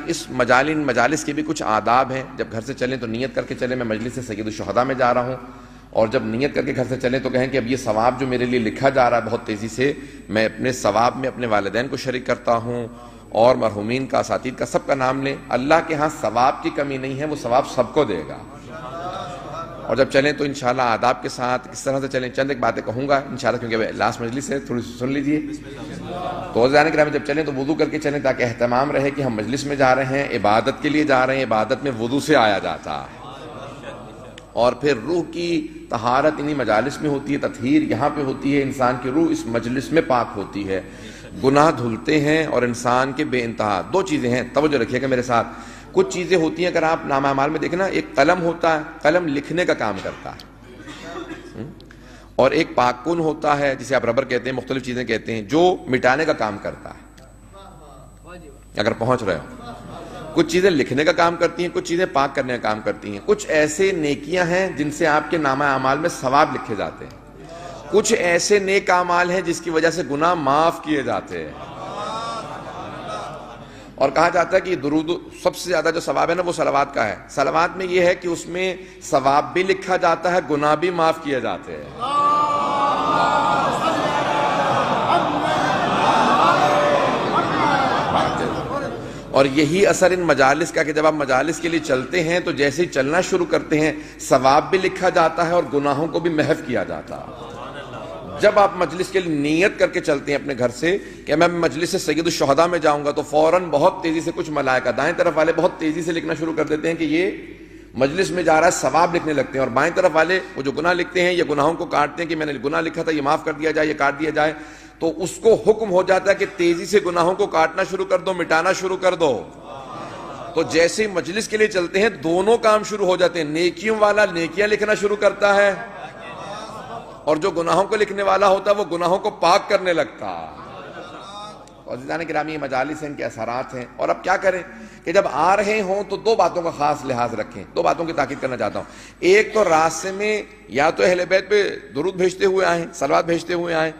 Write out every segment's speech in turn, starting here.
اس مجالس کے بھی کچھ آداب ہیں. جب گھر سے چلیں تو نیت کر کے چلیں میں مجلس سید الشہداء میں جا رہا ہوں, اور جب نیت کر کے گھر سے چلیں تو کہیں کہ اب یہ ثواب جو میرے لیے لکھا جا رہا ہے بہت تیزی سے, میں اپنے ثواب میں اپنے والدین کو شریک کرتا ہوں اور مرحومین کا, اساتید کا, سب کا نام لیں. اللہ کے ہاں ثواب کی کمی نہیں ہے, وہ ثواب سب کو دے گا. اور جب چلیں تو انشاءاللہ آداب کے ساتھ کس طرح سے چلیں, چند ایک باتیں کہوں گا انشاءاللہ, کیونکہ لاسٹ مجلس ہے, تھوڑی سن لیجئے. تو عزیزان کرام جب چلیں تو وضو کر کے چلیں تاکہ اہتمام رہے کہ ہم مجلس میں جا رہے ہیں, عبادت کے لیے جا رہے ہیں, عبادت میں وضو سے آیا جاتا ہے. اور پھر روح کی طہارت انہی مجالس میں ہوتی ہے, تطہیر یہاں پہ ہوتی ہے, انسان کی روح اس مجلس میں پاک ہوتی ہے, گناہ دھلتے ہیں اور انسان کے بے انتہا. دو چیزیں ہیں, توجہ رکھیے گا میرے ساتھ. کچھ چیزیں ہوتی ہیں, اگر آپ نامہ اعمال میں دیکھیں نا, ایک قلم ہوتا ہے, قلم لکھنے کا کام کرتا ہے, اور ایک پاکون ہوتا ہے جسے آپ ربر کہتے ہیں, مختلف چیزیں کہتے ہیں, جو مٹانے کا کام کرتا ہے. اگر پہنچ رہے ہو, کچھ چیزیں لکھنے کا کام کرتی ہیں, کچھ چیزیں پاک کرنے کا کام کرتی ہیں. کچھ ایسے نیکیاں ہیں جن سے آپ کے نامہ اعمال میں ثواب لکھے جاتے ہیں, کچھ ایسے نیک اعمال ہیں جس کی وجہ سے گناہ معاف کیے جاتے ہیں. اور کہا جاتا ہے کہ درود سب سے زیادہ جو ثواب ہے نا وہ صلوات کا ہے. صلوات میں یہ ہے کہ اس میں ثواب بھی لکھا جاتا ہے, گناہ بھی معاف کیے جاتے ہیں. اور یہی اثر ان مجالس کا کہ جب آپ مجالس کے لیے چلتے ہیں تو جیسے ہی چلنا شروع کرتے ہیں ثواب بھی لکھا جاتا ہے اور گناہوں کو بھی محو کیا جاتا ہے. جب آپ مجلس کے لیے نیت کر کے چلتے ہیں اپنے گھر سے کہ میں مجلس سید الشہداء میں جاؤں گا, تو فوراً بہت تیزی سے کچھ ملائکہ دائیں طرف والے بہت تیزی سے لکھنا شروع کر دیتے ہیں کہ یہ مجلس میں جا رہا ہے, ثواب لکھنے لگتے ہیں. اور بائیں طرف والے وہ جو گناہ لکھتے ہیں, یہ گناہوں کو کاٹتے ہیں کہ میں نے گناہ لکھا تھا یہ معاف کر دیا جائے, یہ کاٹ دیا جائے. تو اس کو حکم ہو جاتا ہے کہ تیزی سے گناہوں کو کاٹنا شروع کر دو, مٹانا شروع کر دو. تو جیسے ہی مجلس کے لیے چلتے ہیں دونوں کام شروع ہو جاتے ہیں. نیکیوں والا نیکیاں لکھنا شروع کرتا ہے, اور جو گناہوں کو لکھنے والا ہوتا ہے وہ گناہوں کو پاک کرنے لگتا. عزیزان گرامی, یہ مجالس ہیں, ان کے اثرات ہیں. اور اب کیا کریں کہ جب آ رہے ہوں تو دو باتوں کا خاص لحاظ رکھیں, دو باتوں کی تاکید کرنا چاہتا ہوں. ایک تو راستے میں یا تو اہل بیت پہ درود بھیجتے ہوئے آئیں, صلوات بھیجتے ہوئے آئیں,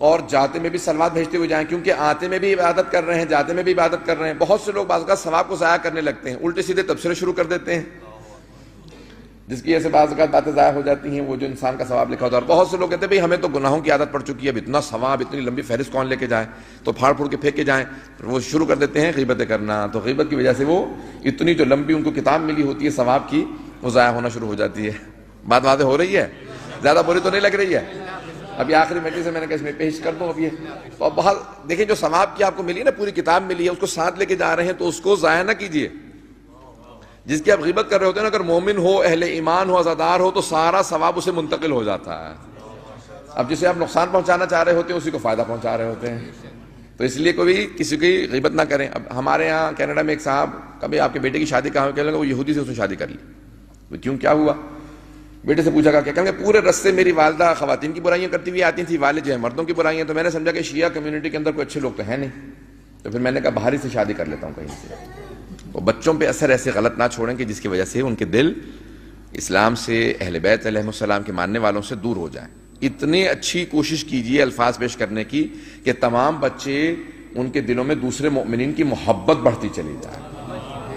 اور جاتے میں بھی صلوات بھیجتے ہوئے جائیں, کیونکہ آتے میں بھی عبادت کر رہے ہیں, جاتے میں بھی عبادت کر رہے ہیں. بہت سے لوگ بعض اوقات ثواب کو ضائع کرنے لگتے ہیں, الٹے سیدھے تبصرے شروع کر دیتے ہیں, جس کی ایسے بعض اوقات باتیں ضائع ہو جاتی ہیں, وہ جو انسان کا ثواب لکھا ہوتا ہے. اور بہت سے لوگ کہتے ہیں بھئی ہمیں تو گناہوں کی عادت پڑ چکی ہے, اب اتنا ثواب, اتنی لمبی فہرست کون لے کے جائے, تو پھاڑ پھوڑ کے پھینک کے جائیں. وہ شروع کر دیتے ہیں غیبتیں کرنا, تو غیبت کی وجہ سے وہ اتنی جو لمبی ان کو کتاب ملی ہوتی ہے ثواب کی, وہ ضائع ہونا شروع ہو جاتی ہے. بات واضح ہو رہی ہے؟ زیادہ بری تو نہیں لگ رہی ہے؟ ابھی آخری مجلس سے میں نے کہا اس میں پیش کر دوں. اب یہ تو بہت دیکھیں, جو ثواب کی آپ کو ملی ہے نا, پوری کتاب ملی ہے, اس کو ساتھ لے کے جا رہے ہیں تو اس کو ضائع نہ کیجیے. جس کی آپ غیبت کر رہے ہوتے ہیں نا, اگر مومن ہو, اہل ایمان ہو, عزادار ہو, تو سارا ثواب اسے منتقل ہو جاتا ہے. اب جسے آپ نقصان پہنچانا چاہ رہے ہوتے ہیں اسی کو فائدہ پہنچا رہے ہوتے ہیں. تو اس لیے کوئی کسی کی غیبت نہ کریں. اب ہمارے یہاں کینیڈا میں ایک صاحب, کبھی آپ کے بیٹے کی شادی کہاں ہوئی, وہ یہودی سے اس نے شادی کر لی. کیوں, کیا ہوا؟ بیٹے سے پوچھا کہ کہیں پورے رستے میری والدہ خواتین کی برائیاں کرتی ہوئی آتی تھیں, والد جو ہے مردوں کی برائیاں. تو میں نے سمجھا کہ شیعہ کمیونٹی کے اندر کوئی اچھے لوگ تو ہیں نہیں, تو پھر میں نے کہا باہر ہی سے شادی کر لیتا ہوں کہیں سے. تو بچوں پہ اثر ایسے غلط نہ چھوڑیں کہ جس کی وجہ سے ان کے دل اسلام سے, اہل بیت علیہ السلام کے ماننے والوں سے دور ہو جائیں. اتنی اچھی کوشش کیجئے الفاظ پیش کرنے کی کہ تمام بچے, ان کے دلوں میں دوسرے مومنین کی محبت بڑھتی چلی جائے.